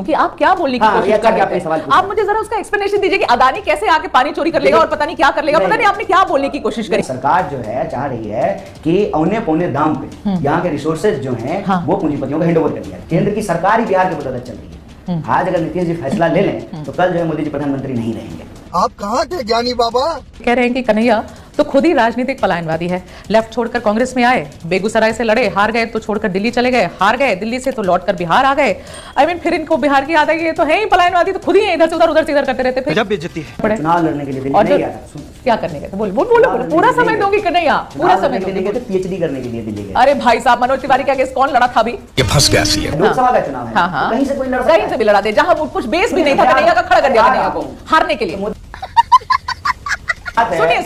कि आप क्या बोलने की कोशिश कर रहे हैं। आप मुझे जरा उसका एक्सप्लेनेशन दीजिए कि अदानी कैसे आके पानी चोरी कर लेगा और पता नहीं क्या कर लेगा। पता नहीं आपने क्या बोलने की कोशिश करी। सरकार जो है चाह रही है कि औने पौने दाम पे यहाँ के रिसोर्सेज जो हैं वो पूंजीपतियों को हैंडओवर कर दिया। केंद्र की सरकार ही बिहार के बदौलत चल रही है। आज अगर नीतीश जी फैसला ले लें तो कल जो है मोदी जी प्रधानमंत्री नहीं रहेंगे। आप कहाँ थे ज्ञानी बाबा? कह रहे हैं कि कन्हैया तो खुद ही राजनीतिक पलायनवादी है। लेफ्ट छोड़कर कांग्रेस में आए, बेगूसराय से लड़े, हार गए तो छोड़कर दिल्ली चले गए, हार गए दिल्ली से तो लौटकर बिहार आ गए। फिर इनको बिहार की याद आई, ये तो है ही पलायनवादी, तो खुद ही इधर से उधर करते रहते। फिर जब बेइज्जती है चुनाव लड़ने के लिए दिल्ली नहीं गया था। क्या करने गए थे? बोलो पूरा समय दूंगी कन्हैया, पूरा समय दूंगी। पीएचडी करने के लिए दिल्ली गए। अरे भाई साहब, मनोज तिवारी का केस कौन लड़ा था अभी? ये फंस गया सी है। लोकसभा का चुनाव है। हाँ, कहीं से कोई लड़ सकता है। कहीं से भी लड़ा दे, जहां कुछ बेस भी नहीं था कन्हैया का, खड़ा कर दिया कन्हैया को हारने के लिए। सुनिए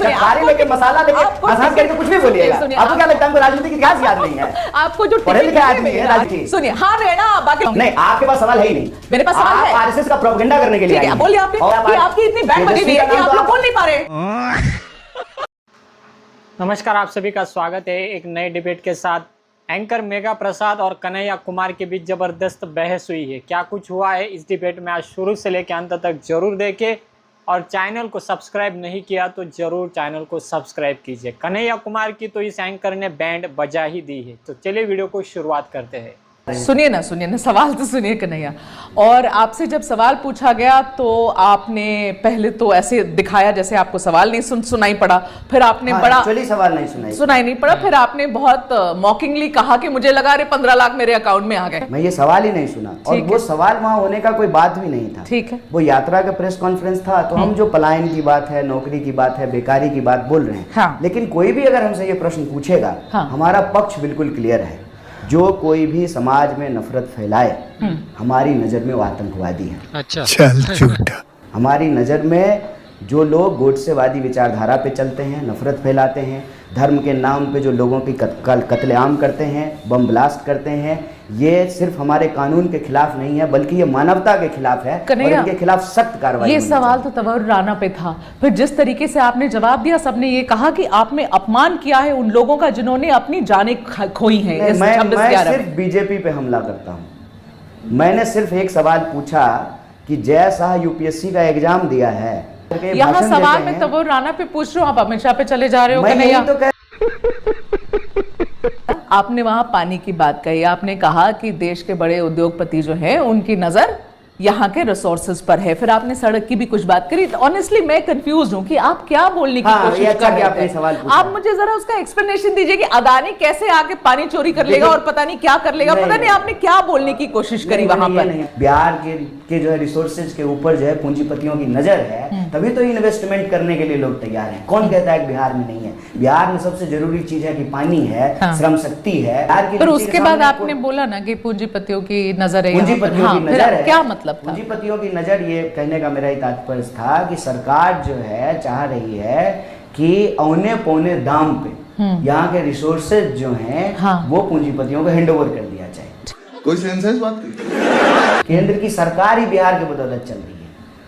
लेके मसाला लेके आसान करके कुछ भी बोलिएगा। आपको क्या लगता है हमको राजनीति की इतिहास याद नहीं है? आपको जो पढ़े लिखे आदमी है राजनीति। सुनिए, हार रहे ना बाकी नहीं, आपके पास सवाल है ही नहीं। मेरे पास सवाल है। आरएसएस का प्रोपेगेंडा करने के लिए ठीक है, बोलिए आपकी इतनी बैंड बजी हुई है कि आप लोग बोल नहीं पा रहे। नमस्कार, आप सभी का स्वागत है एक नए डिबेट के साथ। एंकर मेघा प्रसाद और कन्हैया कुमार के बीच जबरदस्त बहस हुई है। क्या कुछ हुआ है इस डिबेट में, आज शुरू से लेकर अंत तक जरूर देखें। और चैनल को सब्सक्राइब नहीं किया तो जरूर चैनल को सब्सक्राइब कीजिए। कन्हैया कुमार की तो इस एंकर ने बैंड बजा ही दी है। तो चलिए वीडियो को शुरुआत करते हैं। सुनिए ना सवाल तो सुनिए कन्हैया। और आपसे जब सवाल पूछा गया तो आपने पहले तो ऐसे दिखाया जैसे आपको सवाल नहीं सुनाई पड़ा, फिर आपने बड़ा सवाल नहीं सुनाई नहीं पड़ा, फिर आपने बहुत मॉकिंगली कहा कि मुझे लगा रे 15 लाख मेरे अकाउंट में आ गए। मैं ये सवाल ही नहीं सुना और वो सवाल वहाँ होने का कोई बात भी नहीं था। ठीक है, वो यात्रा का प्रेस कॉन्फ्रेंस था। तो हम जो पलायन की बात है, नौकरी की बात है, बेकारी की बात बोल रहे हैं। हाँ। लेकिन कोई भी अगर हमसे ये प्रश्न पूछेगा, हमारा पक्ष बिल्कुल क्लियर है। जो कोई भी समाज में नफरत फैलाए, हमारी नजर में वो आतंकवादी है। अच्छा, चल झूठा। हमारी नजर में जो लोग गोडसेवादी विचारधारा पे चलते हैं, नफरत फैलाते हैं, धर्म के नाम पे जो लोगों की कत्लेआम करते हैं, बम ब्लास्ट करते हैं, ये सिर्फ हमारे कानून के खिलाफ नहीं है बल्कि ये मानवता के खिलाफ है और इनके खिलाफ सख्त कार्रवाई। ये सवाल तो तंवर राणा पे था। फिर जिस तरीके से आपने जवाब दिया, सबने ये कहा कि आपने अपमान किया है उन लोगों का जिन्होंने अपनी जानें खोई हैं। मैं सिर्फ बीजेपी पे हमला करता हूँ। मैंने सिर्फ एक सवाल पूछा कि जय शाह यूपीएससी का एग्जाम दिया है। यहाँ सवाल में तंवर राणा पे पूछ रहा हूँ, आप अमित शाह पे चले जा रहे हो कन्हैया। आपने वहां पानी की बात कही, आपने कहा कि देश के बड़े उद्योगपति जो हैं उनकी नजर यहाँ के रिसोर्सेज पर है। फिर आपने सड़क की भी कुछ बात करी। ऑनेस्टली मैं कंफ्यूज हूँ कि आप क्या बोलने की कोशिश कर रहे हैं। आप मुझे जरा उसका एक्सप्लेनेशन दीजिए कि अदानी कैसे आके पानी चोरी कर लेगा और पता नहीं क्या कर लेगा। पता नहीं आपने क्या बोलने की कोशिश करी वहां पर। बिहार के जो है रिसोर्सेज के ऊपर जो है पूंजीपतियों की नजर है, तभी तो इन्वेस्टमेंट करने के लिए लोग तैयार हैं। कौन कहता है बिहार में नहीं है? बिहार में सबसे जरूरी चीज है कि पानी है, श्रम शक्ति है। पर उसके बाद आपने बोला ना कि पूंजीपतियों की नजर है। पूंजीपतियों की नजर है, क्या मतलब? पूंजीपतियों की नजर, ये कहने का मेरा ही तात्पर्य था कि सरकार जो है चाह रही है कि औने पौने दाम पे यहाँ के रिसोर्सेज जो हैं वो पूंजीपतियों को हैंडओवर कर दिया जाए। कोई सेंस है इस बात की? केंद्र की सरकार ही बिहार के बदौलत चल रही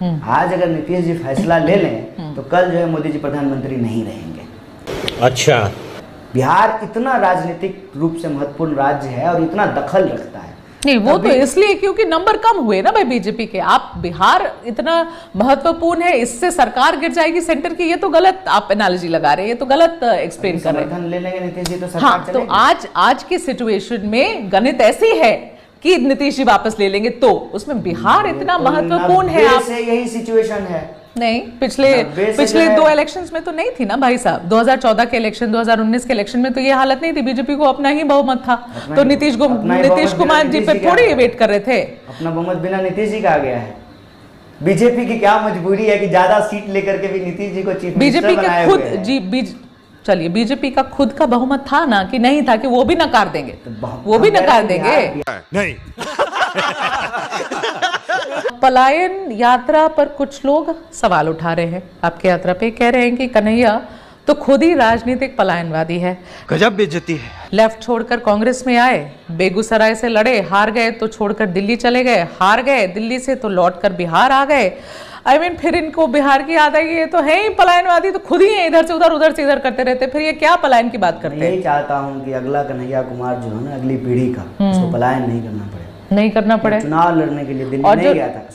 है। आज अगर नीतीश जी फैसला ले लें तो कल जो है मोदी जी प्रधानमंत्री नहीं रहेंगे। अच्छा, बिहार इतना राजनीतिक रूप से महत्वपूर्ण राज्य है और इतना दखल रखता है। नहीं, वो तो इसलिए क्योंकि नंबर कम हुए ना भाई बीजेपी के। आप बिहार इतना महत्वपूर्ण है, इससे सरकार गिर जाएगी सेंटर की, ये तो गलत आप एनालॉजी लगा रहे हैं, ये तो गलत एक्सप्लेन कर रहे हैं। ले लेंगे नीतीश जी तो सरकार चलेगी। तो आज की सिचुएशन में गणित ऐसी है कि नीतीश जी वापस ले लेंगे तो उसमें बिहार इतना महत्वपूर्ण है। आप यही सिचुएशन है। नहीं, पिछले 2 इलेक्शंस में तो नहीं थी ना भाई साहब। 2014 के इलेक्शन, 2019 के इलेक्शन में तो ये हालत नहीं थी। बीजेपी को अपना ही बहुमत था, तो नीतीश कुमार जी पे थोड़ी वेट कर रहे थे। अपना बहुमत बिना नीतीश जी का आ गया है। बीजेपी की क्या मजबूरी है कि ज्यादा सीट लेकर के भी नीतीश जी को चीफ मिनिस्टर बनाए हुए हैं। बीजेपी के खुद चलिए, बीजेपी का खुद का बहुमत था ना कि नहीं था कि वो भी नकार देंगे, वो भी नकार देंगे। नहीं। पलायन यात्रा पर कुछ लोग सवाल उठा रहे हैं आपकी यात्रा पे। कह रहे हैं कि कन्हैया तो खुद ही राजनीतिक पलायनवादी है। गजब बेइज्जती है। लेफ्ट छोड़कर कांग्रेस में आए, बेगूसराय से लड़े, हार गए तो छोड़कर दिल्ली चले गए, हार गए दिल्ली से तो लौटकर बिहार आ गए। फिर इनको बिहार की याद आई, ये तो है ही पलायनवादी, तो खुद ही इधर से उधर करते रहते। फिर ये क्या पलायन की बात करते हैं? यही चाहता हूँ कि अगला कन्हैया कुमार जो है ना, अगली पीढ़ी का, उसको पलायन नहीं करना पड़े। नहीं करना पड़े। चुनाव लड़ने के लिए दिल्ली और नहीं गया था।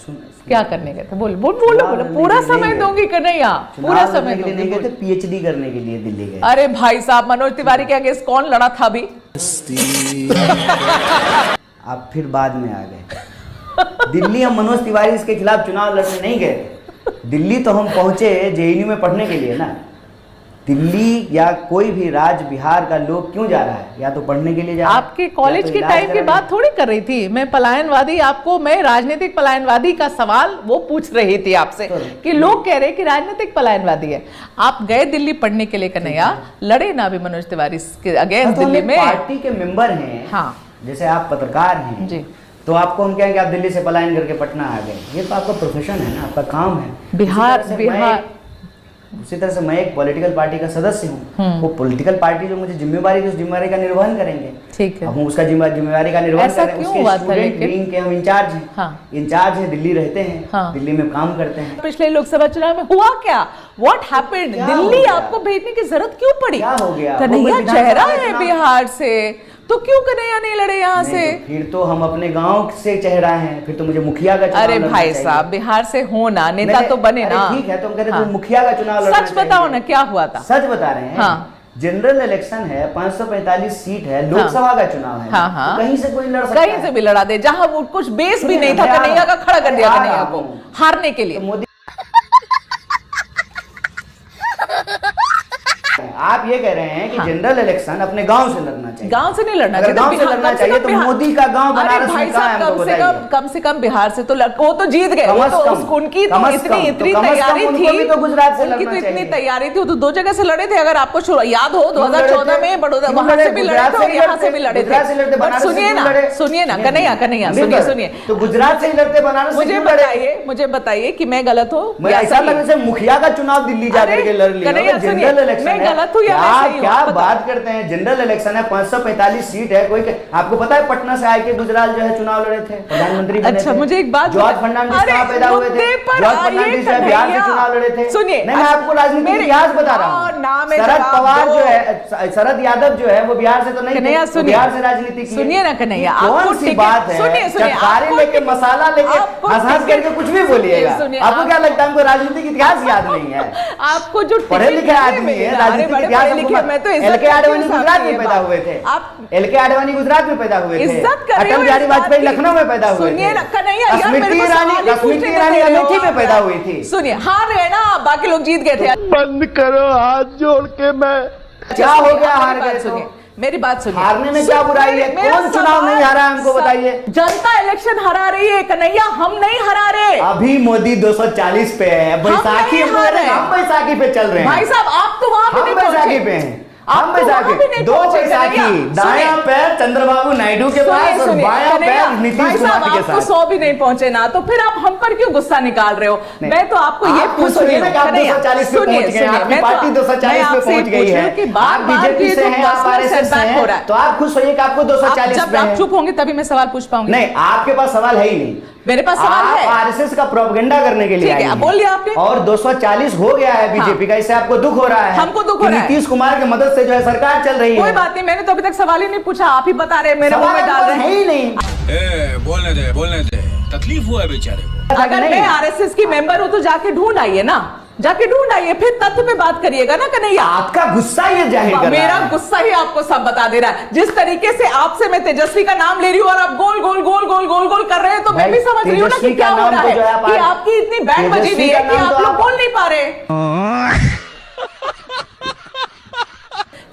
क्या करने गए थे? बोलो बोलो, पूरा समय दूंगी कन्हैया, पूरा समय के लिए नहीं गए थे, पीएचडी करने के लिए दिल्ली गए। अरे भाई साहब, मनोज तिवारी के अगेंस्ट कौन लड़ा था अभी? आप फिर बाद में आ गए। दिल्ली हम मनोज तिवारी इसके खिलाफ चुनाव लड़ने नहीं गए थे। दिल्ली तो हम पहुंचे जेएनयू में पढ़ने के लिए ना। दिल्ली या कोई भी राज्य बिहार का लोग क्यों जा रहा है? या तो पढ़ने के लिए जा रहा है, आपके कॉलेज तो के इलाज टाइम की कराने। बात थोड़ी कर रही थी मैं। पलायनवादी, आपको मैं राजनीतिक पलायनवादी का सवाल वो पूछ रही थी आपसे कि लोग कह रहे कि राजनीतिक पलायनवादी है। आप गए दिल्ली पढ़ने के लिए कन्हैया, लड़े ना भी मनोज तिवारी के अगेंस्ट दिल्ली में। पार्टी के मेंबर हैं। हाँ, जैसे आप पत्रकार हैं जी, तो आपको हम कहेंगे आप दिल्ली से पलायन करके पटना आ गए, ये तो आपका प्रोफेशन है ना, आपका काम है। उसी तरह से मैं एक पॉलिटिकल पार्टी का सदस्य हूँ। वो पॉलिटिकल पार्टी जो मुझे जिम्मेवारी थी उस जिम्मेवारी का निर्वहन करेंगे। ठीक है। अब हम उसका जिम्मेवारी का निर्वहन ऐसा कर रहे हैं। क्यों उसके हुआ था स्टूडेंट लेकिन? विंग के हम इंचार्ज हैं। हाँ। इंचार्ज हैं, दिल्ली रहते हैं। हाँ। दिल्ली में काम करते हैं। पिछले लोकसभा चुनाव में हुआ क्या? What happened? क्या हो दिल्ली गया? आपको भेजने की जरूरत क्यों पड़ी? क्या हो गया? कन्हैया वो कोई चेहरा विधानसभा है चुनाव- बिहार से, तो क्यों कन्हैया नहीं लड़े यहाँ नहीं, से? तो फिर तो हम अपने गांव से चेहरा हैं, फिर तो मुझे मुखिया का चुनाव अरे लड़ना भाई चाहिए। साहब, बिहार से हो ना, नेता नहीं, तो बने अरे ना। ठीक है, तो हम कह रहे हाँ। थे मुखिया का चुनाव लड़ना सच बताओ चाहिए। ना, क्या हुआ था? सच बता रहे हैं। हाँ। जनरल इलेक्शन है, 545 सीट है, लोकसभा का चुनाव है। हाँ, हाँ। तो कहीं से कोई लड़ सकता कहीं से भी लड़ा दे, जहां वो कुछ बेस भी नहीं था मैं आ कन्हैया का, रहा खड़ा कर दिया हूं। कन्हैया को हारने के तो लिए। मोदी आप ये कह रहे हैं कि जनरल इलेक्शन अपने गांव से लड़ना चाहिए। गांव से नहीं लड़ना अगर चाहिए, गांव से बिहार- लड़ना कम से चाहिए कम तो बिहार- मोदी का गांव अरे बनारस भाई में कहाँ है? साहब, हमको कम से कम बिहार से तो वो तो जीत गए। वो तो उनकी तो इतनी तैयारी थी, तो गुजरात से उनकी तो लड़ना इतनी चाहिए। तैयारी थी, वो तो 2 जगह से लड़े थे। अगर आपको याद हो 2014 में बड़ौदा, वहां से भी लड़े थे और यहाँ से भी लड़े थे। बट सुनिए ना कन्हैया, सुनिए। तो गुजरात से ही लड़ते, बनारस से क्यों लड़े? मुझे बताइए कि मैं गलत हूँ मैं या ऐसा सही? लगे जैसे मुखिया का चुनाव दिल्ली जाकर के लड़ लिया। कन्हैया, सुनिए, जनरल इलेक्शन मैं है। गलत हूँ या मैं सही हूँ? क्या बताओ। बात करते हैं? जनरल इलेक्शन है, 545 सीट है। कोई आपको पता है पटना से आके गुजरात जो है चुनाव लड़े थे, प्रधानमंत्री बने अच्छा, थे। मुझे एक बात जॉर्ज फर्नांडिस कहाँ पैदा हुए थे? मुद्दे पर जॉर्ज आइए फर्नांडिस जो है बिहार से कन्हैया। चुनाव लड़े थे। सुनिए, नहीं, मैं आपको राजनीतिक मेरे- इतिहास बता रहा और हूँ। नाम है शरद जवाब पवार दो। जो है, शरद यादव जो है वो बिहार से तो नहीं थे, कन्हैया, वो सुनिए। बिहार से राजनीति की है। सुनिए ना कन्हैया, ये आपको कौन सी टिकट- बात है? सुनिए, चटखारे आपको लेके, टिकट- मसाला लेके, आपको हंस टिकट- करके कुछ भी बोलिएगा। सुनिए, आपको क्या लगता है हमको राजनीतिक इतिहास याद नहीं है? आपको जो पढ़े टिकट लिखे आदमी मिले है, ना, राजनीतिक अरे बड़े इतिहास पढ़े लिखे, मैं तो इज्जत एलके आडवाणी करती हूँ गुजरात में ये पैदा बात। हुए थे। आप एलके आडवाणी गुजरात में पैदा हुए थे। इज्जत कर रहे हो अटल इस बिहारी बात वाजपेयी की। लखनऊ में पैदा हुए सुनिए थे। ना कन्हैया, यार मेरे स्मृति को ईरानी सवाल ही पूछने स्मृति दे ईरानी रहे हो अमेठी में आप पैदा यार। हुई थी। सुनिए, हार गए ना, बाकी लोग जीत गए थे। बंद करो हाथ जोड़ के मैं क्या हो गया? मेरी हार बात गए सुनिए, तो? मेरी बात सुनिए। हारने में क्या बुराई है? मेरा कौन चुनाव नहीं हारा है हमको बताइए? जनता इलेक्शन हरा रही है कन्हैया, हम नहीं हरा रहे। अभी मोदी 240 पे है। बैसाखी नहीं हारे। हम बैसाखी पे चल रहे हैं। भाई साहब, आप तो वहां भी हम नहीं बैसाखी पहुंचे। पे हैं। आप हम तो वहां बैसाखी भी नहीं दो पहुंचे बैसाखी, कन्हैया। दायां पैर चंद्रबाबू नायडू के पास और बायां पैर नीतीश कुमार के आपको साथ। 100 भी नहीं पहुंचे ना, तो फिर आप हम पर क्यों गुस्सा निकाल रहे हो? मैं तो आपको ये आप खुश पूछ रही होइए ना हूँ कि आप कन्हैया, 240 पे सुनिए, पहुंच गए, सुनिए, आपकी मैं तो- पार्टी 240 मैं पे आपसे पहुंच गई पूछ रही है। हूँ कि आप बार-बार बीजेपी ये से जो हैं, आप personal आरएसएस से setback हो रहा हैं, है। तो आप खुश होइए कि आपको 240 जब पे आप हैं। चुप होंगे तभी मैं सवाल पूछ पाऊंगी। नहीं, आपके पास सवाल है ही नहीं। मेरे पास सवाल आप है। आरएसएस का प्रोपेगेंडा करने के लिए ठीक है, आई अब हैं। बोल लिया आपने। और 240 हो गया है बीजेपी का, इससे आपको दुख हो रहा है? हमको दुख हो कि रहा है। नीतीश कुमार की मदद से जो है सरकार चल रही है। कोई बात नहीं, मैंने तो अभी तक सवाल ही नहीं पूछा, आप ही बता रहे हैं, मेरे मुंह में डाल रहे है हैं। ही नहीं। बोलने दे तकलीफ हुआ है बेचारे को। अगर नहीं। मैं आरएसएस की मेंबर हूं तो जाके ढूंढ आइए ना, जाके ढूंढ आइए, फिर तथ्य पे बात करिएगा ना कन्हैया। आपका गुस्सा ये जाहिर कर रहा मेरा है। गुस्सा ही आपको सब बता दे रहा है। जिस तरीके से आपसे मैं तेजस्वी का नाम ले रही हूँ और आप गोल गोल गोल गोल गोल गोल कर रहे हैं, तो मैं भी समझ रही हूँ ना तेजस्वी कि क्या का हो नाम रहा तो जो है है आप कि आज- आपकी इतनी बैंड बजी हुई तेजस्वी है का कि नाम आप तो लोग आप- बोल नहीं पा रहे,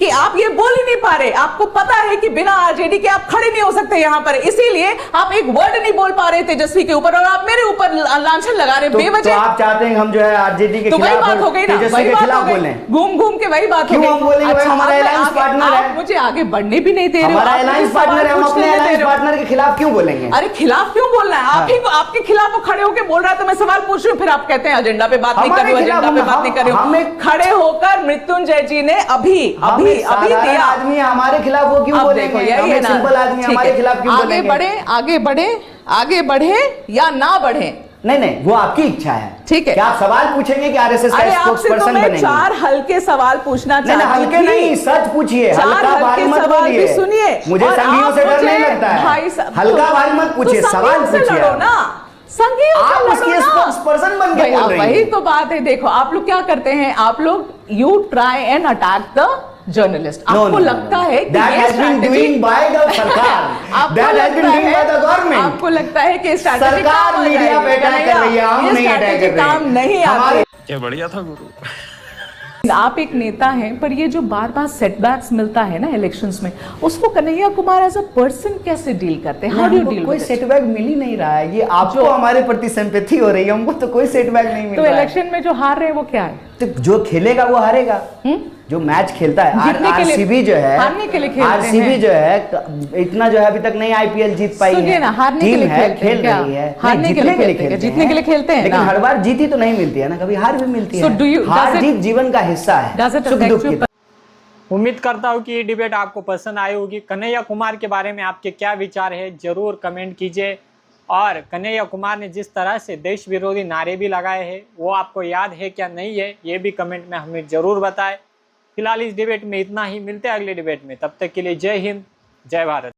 कि आप ये बोल ही नहीं पा रहे। आपको पता है कि बिना आरजेडी के आप खड़े नहीं हो सकते यहाँ पर, इसीलिए आप एक वर्ड नहीं बोल पा रहे तेजस्वी के ऊपर, और आप मेरे ऊपर लांछन लगा रहे तो बेवजह। आप चाहते हैं हम जो है आरजेडी के तो वही खिलाफ बात हो गई ना, तेजस्वी वही के बात हो खिलाफ गई, बोले? घूम घूम के वही बात हो क्यों गई। हम बोलेंगे? भाई, हमारा आप alliance आगे- partner है। आप मुझे आगे बढ़ने भी नहीं दे रहे हो। हमारा आप मुझे अलायंस सवाल पार्टनर है, हम पूछने अपने नहीं दे अलायंस रहे हो। पार्टनर के खिलाफ क्यों बोलेंगे? अरे खिलाफ क्यों बोलना है? आप ही आपके खिलाफ वो खड़े होकर बोल रहा है, तो मैं सवाल पूछ रही हूँ, फिर आप कहते हैं एजेंडा पे बात नहीं कर हमारे रही हूँ, खिलाफ एजेंडा पे बात नहीं कर रही हूँ। खड़े होकर मृत्युंजय जी ने अभी हम एक अभी साधारण दिया। आदमी है, हमारे खिलाफ वो क्यों अब बोलेंगे? देखो, यही हम है एक ना, सिंपल आदमी है, ठीक हमारे है। खिलाफ क्यों आगे बोलेंगे? बढ़े, आगे बढ़े, आगे बढ़े या ना बढ़े, नहीं, वो आपकी इच्छा है। ठीक है। क्या आप सवाल पूछेंगे कि आरएसएस का अरे आपसे तो स्पोक्सपर्सन मैं बनेंगे? 4 हल्के सवाल पूछना नहीं, चाहती हल्के थी। नहीं, सच पूछिए, 4 हल्का भारी हल्के मत सवाल भी बोलिए। सुनिए। मुझे और संगियों आप से डर मुझे नहीं लगता है। भाई साहब, हल्का भारी मत पूछिए, तो सवाल संगियों से पूछिए लड़ो आप। ना, संगियों से आप लड़ो उसके ना। स्पोक्सपर्सन बन के भाई, बोल रही वही हैं। तो बात है। देखो आप लोग क्या करते हैं, आप लोग you try and attack the journalist. आपको लगता है कि that ये has been strategy- doing by the सरकार, आपको that has been लगता doing by the government। आपको लगता है कि strategy सरकार काम आ मीडिया पे जाएगी, अटैक कर रही है, हम ये नहीं अटैक strategy कर रहे काम नहीं हैं। हमारे आती। क्या बढ़िया था गुरु। आप एक नेता हैं, पर ये जो बार बार सेटबैक्स मिलता है ना इलेक्शंस में, उसको Kanhaiya Kumar as a person कैसे डील करते हैं? हाउ डू डील कोई विद इट? सेटबैक मिल ही नहीं रहा है। ये आपको हमारे प्रति सिंपैथी हो रही है, हमको तो कोई सेटबैक नहीं मिल तो रहा है। इलेक्शन में जो हार रहे हैं वो क्या है? तो जो खेलेगा वो हारेगा। जो मैच खेलता है, जीतने के लिए- आरसीबी जो है, हारने के लिए खेलते आरसीबी हैं। जो है इतना जो है अभी तक नहीं आईपीएल जीत पाई सुनिए है। ना, हारने के टीम लिए है, खेलते हैं खेल क्या? रही है। हारने नहीं, के लिए जीतने खेलते हैं, जीतने के लिए खेलते हैं लेकिन ना। हर बार जीती तो नहीं मिलती है ना, कभी हार भी मिलती So है। do you- हार does it- जीत जीवन का हिस्सा है, Does it सुख affect दुख you की। उम्मीद करता हूँ कि ये डिबेट आपको पसंद आई होगी। कन्हैया कुमार के बारे में आपके क्या विचार है जरूर कमेंट कीजिए। और कन्हैया कुमार ने जिस तरह से देश विरोधी नारे भी लगाए हैं वो आपको याद है क्या नहीं है, ये भी कमेंट में हमें ज़रूर बताएं। फिलहाल इस डिबेट में इतना ही, मिलते हैं अगले डिबेट में। तब तक के लिए जय हिंद, जय भारत।